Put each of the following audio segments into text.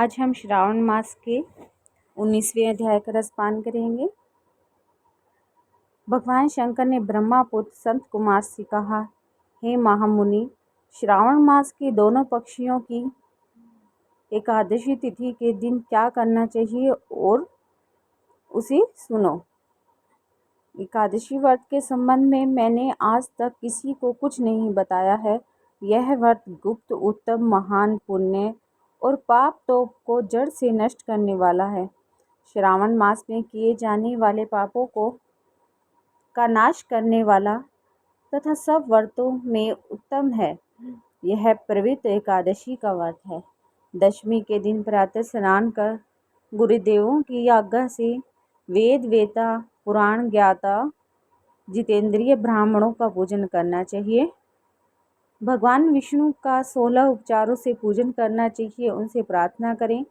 आज हम श्रावण मास के 19वें अध्याय का रसपान करेंगे। भगवान शंकर ने ब्रह्मा पुत्र संत कुमार से कहा, हे महामुनि, श्रावण मास के दोनों पक्षियों की एकादशी तिथि के दिन क्या करना चाहिए और उसे सुनो। एकादशी व्रत के संबंध में मैंने आज तक किसी को कुछ नहीं बताया है। यह व्रत गुप्त, उत्तम, महान, पुण्य और पाप तोप को जड़ से नष्ट करने वाला है। श्रावण मास में किए जाने वाले पापों का नाश करने वाला तथा सब व्रतों में उत्तम है। यह पवित्र एकादशी का व्रत है। दशमी के दिन प्रातः स्नान कर गुरुदेवों की आज्ञा से वेद वेता, पुराण ज्ञाता, जितेंद्रिय ब्राह्मणों का पूजन करना चाहिए। भगवान विष्णु का 16 उपचारों से पूजन करना चाहिए। उनसे प्रार्थना करें,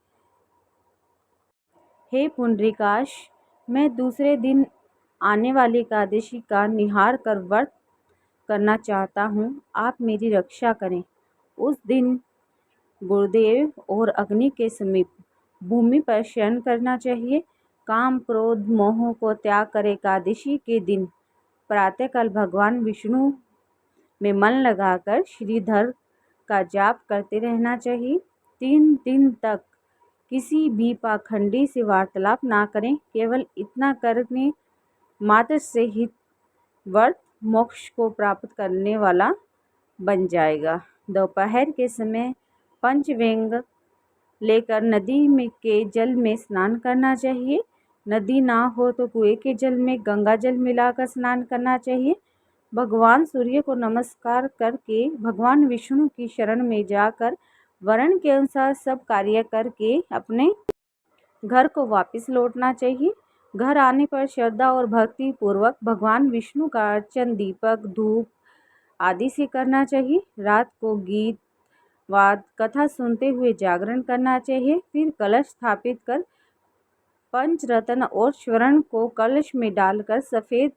हे पुंडरीकाक्ष, मैं दूसरे दिन आने वाली एकादशी का निहार कर व्रत करना चाहता हूँ। आप मेरी रक्षा करें। उस दिन गुरुदेव और अग्नि के समीप भूमि पर शयन करना चाहिए। काम, क्रोध, मोह को त्याग कर एकादशी के दिन प्रातःकाल भगवान विष्णु में मन लगाकर श्रीधर का जाप करते रहना चाहिए। 3 दिन तक किसी भी पाखंडी से वार्तालाप ना करें। केवल इतना करने मात्र से ही व्रत मोक्ष को प्राप्त करने वाला बन जाएगा। दोपहर के समय पंचव्यंग लेकर नदी में के जल में स्नान करना चाहिए। नदी ना हो तो कुएं के जल में गंगा जल मिलाकर स्नान करना चाहिए। भगवान सूर्य को नमस्कार करके भगवान विष्णु की शरण में जाकर वर्ण के अनुसार सब कार्य करके अपने घर को वापस लौटना चाहिए। घर आने पर श्रद्धा और भक्ति पूर्वक भगवान विष्णु का अर्चन दीपक, धूप आदि से करना चाहिए। रात को गीत वाद कथा सुनते हुए जागरण करना चाहिए। फिर कलश स्थापित कर पंचरत्न और स्वर्ण को कलश में डालकर सफ़ेद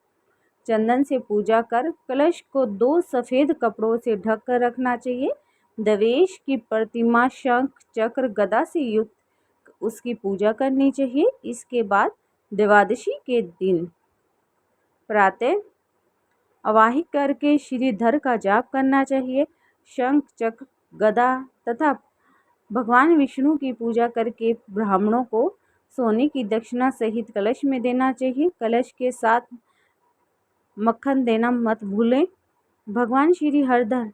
चंदन से पूजा कर कलश को 2 सफ़ेद कपड़ों से ढक कर रखना चाहिए। देवेश की प्रतिमा, शंख, चक्र, गदा से युक्त उसकी पूजा करनी चाहिए। इसके बाद द्वादशी के दिन प्रातः अवाहित करके श्रीधर का जाप करना चाहिए। शंख, चक्र, गदा तथा भगवान विष्णु की पूजा करके ब्राह्मणों को सोने की दक्षिणा सहित कलश में देना चाहिए। कलश के साथ मक्खन देना मत भूलें। भगवान श्री हरधर,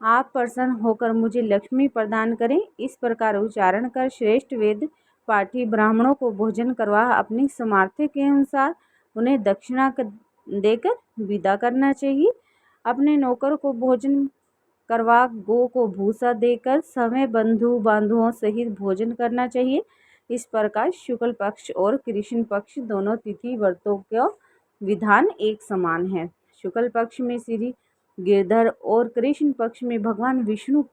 आप प्रसन्न होकर मुझे लक्ष्मी प्रदान करें। इस प्रकार उच्चारण कर श्रेष्ठ वेद पाठी ब्राह्मणों को भोजन करवा अपनी सामर्थ्य के अनुसार उन्हें दक्षिणा देकर विदा करना चाहिए। अपने नौकर को भोजन करवा गो को भूसा देकर समय बंधु बांधुओं सहित भोजन करना चाहिए। इस प्रकार शुक्ल पक्ष और कृष्ण पक्ष दोनों तिथि व्रतों का विधान एक समान है। शुक्ल पक्ष में श्री गिरधर और कृष्ण पक्ष में भगवान विष्णु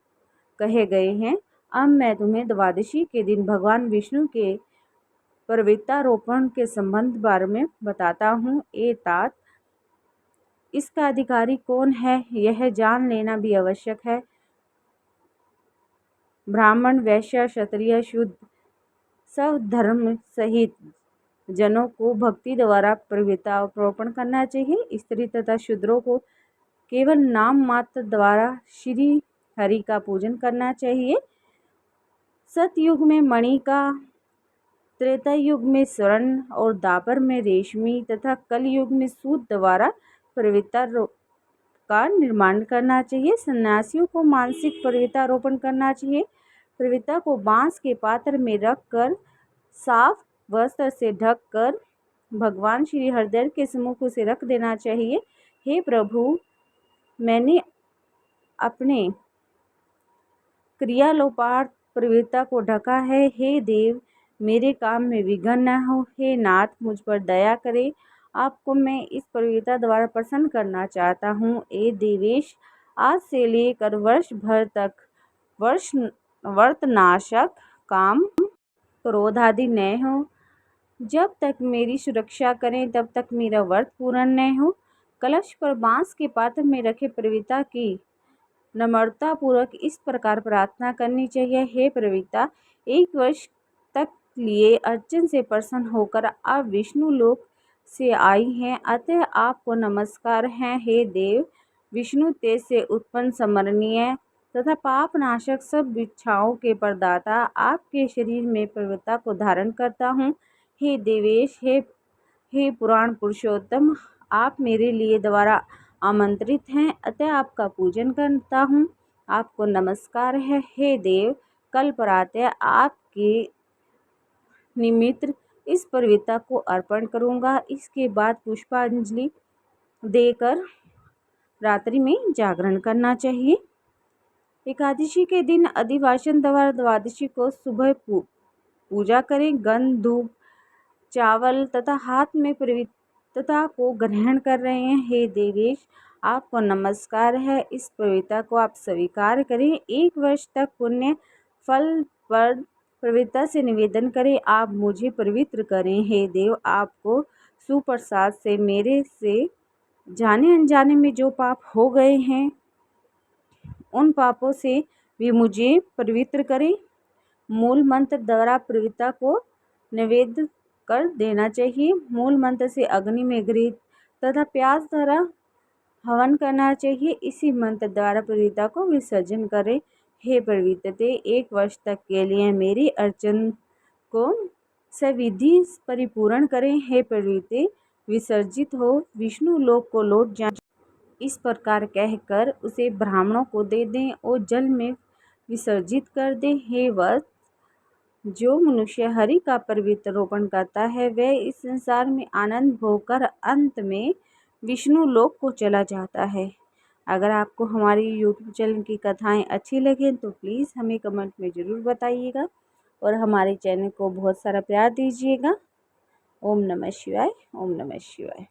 कहे गए हैं। अब मैं तुम्हें द्वादशी के दिन भगवान विष्णु के प्रवृत्तारोपण के संबंध बारे में बताता हूँ। ए तात, इसका अधिकारी कौन है यह जान लेना भी आवश्यक है। ब्राह्मण, वैश्य, क्षत्रिय, शूद्र सब धर्म सहित जनों को भक्ति द्वारा प्रवृत्तारोपण करना चाहिए। स्त्री तथा शूद्रों को केवल नाम मात्र द्वारा श्री हरि का पूजन करना चाहिए। सतयुग में मणि का, त्रेता युग में स्वर्ण और द्वापर में रेशमी तथा कलयुग में सूत द्वारा प्रवृत्ता का निर्माण करना चाहिए। सन्यासियों को मानसिक प्रवृत्तारोपण करना चाहिए। प्रवृत्ता को बांस के पात्र में रखकर साफ वस्त्र से ढककर भगवान श्री हरधर के सम्मुख उसे रख देना चाहिए। हे प्रभु, मैंने अपने क्रियालोपार्थ प्रवृत्ता को ढका है। हे देव, मेरे काम में विघ्न न हो। हे नाथ, मुझ पर दया करें। आपको मैं इस प्रवृत्ता द्वारा प्रसन्न करना चाहता हूँ। ए देवेश, आज से लेकर वर्ष भर तक व्रतनाशक काम, क्रोध आदि न हो। जब तक मेरी सुरक्षा करें तब तक मेरा व्रत पूर्ण न हो। कलश पर बांस के पात्र में रखे प्रवृत्ता की नम्रतापूर्वक इस प्रकार प्रार्थना करनी चाहिए, हे प्रवक्ता, 1 वर्ष तक लिए अर्चन से प्रसन्न होकर आप विष्णु लोक से आई हैं, अतः आपको नमस्कार है। हे देव, विष्णु तेज से उत्पन्न स्मरणीय तथा पाप नाशक सब भिक्षाओं के प्रदाता, आपके शरीर में पवित्रता को धारण करता हूँ। हे देवेश, हे पुराण पुरुषोत्तम, आप मेरे लिए द्वारा आमंत्रित हैं, अतः आपका पूजन करता हूँ। आपको नमस्कार है। हे देव, कल प्रातः आपके निमित्त इस पवित्रता को अर्पण करूँगा। इसके बाद पुष्पांजलि देकर रात्रि में जागरण करना चाहिए। एकादशी के दिन अधिवासन द्वारा द्वादशी को सुबह पूजा करें। गंध, धूप, चावल तथा हाथ में पवित्रता को ग्रहण कर रहे हैं। हे देवेश, आपको नमस्कार है। इस पवित्रता को आप स्वीकार करें। 1 वर्ष तक पुण्य फल पर पवित्रता से निवेदन करें। आप मुझे पवित्र करें। हे देव, आपको सुप्रसाद से मेरे से जाने अनजाने में जो पाप हो गए हैं, उन पापों से भी मुझे पवित्र करें। मूल मंत्र द्वारा पवित्रता को निवेद कर देना चाहिए। मूल मंत्र से अग्नि में घृत तथा प्याज द्वारा हवन करना चाहिए। इसी मंत्र द्वारा पवित्रता को विसर्जन करें। हे पवित्रते, 1 वर्ष तक के लिए मेरी अर्चन को सविधि परिपूर्ण करें। हे पवित्रते, विसर्जित हो विष्णु लोक को लौट जाए। इस प्रकार कहकर उसे ब्राह्मणों को दे दें और जल में विसर्जित कर दें। हे वत्स, जो मनुष्य हरि का पवित्र रोपण करता है, वह इस संसार में आनंद भोगकर अंत में विष्णु लोक को चला जाता है। अगर आपको हमारी यूट्यूब चैनल की कथाएं अच्छी लगें तो प्लीज़ हमें कमेंट में ज़रूर बताइएगा और हमारे चैनल को बहुत सारा प्यार दीजिएगा। ओम नमः शिवाय। ओम नमः शिवाय।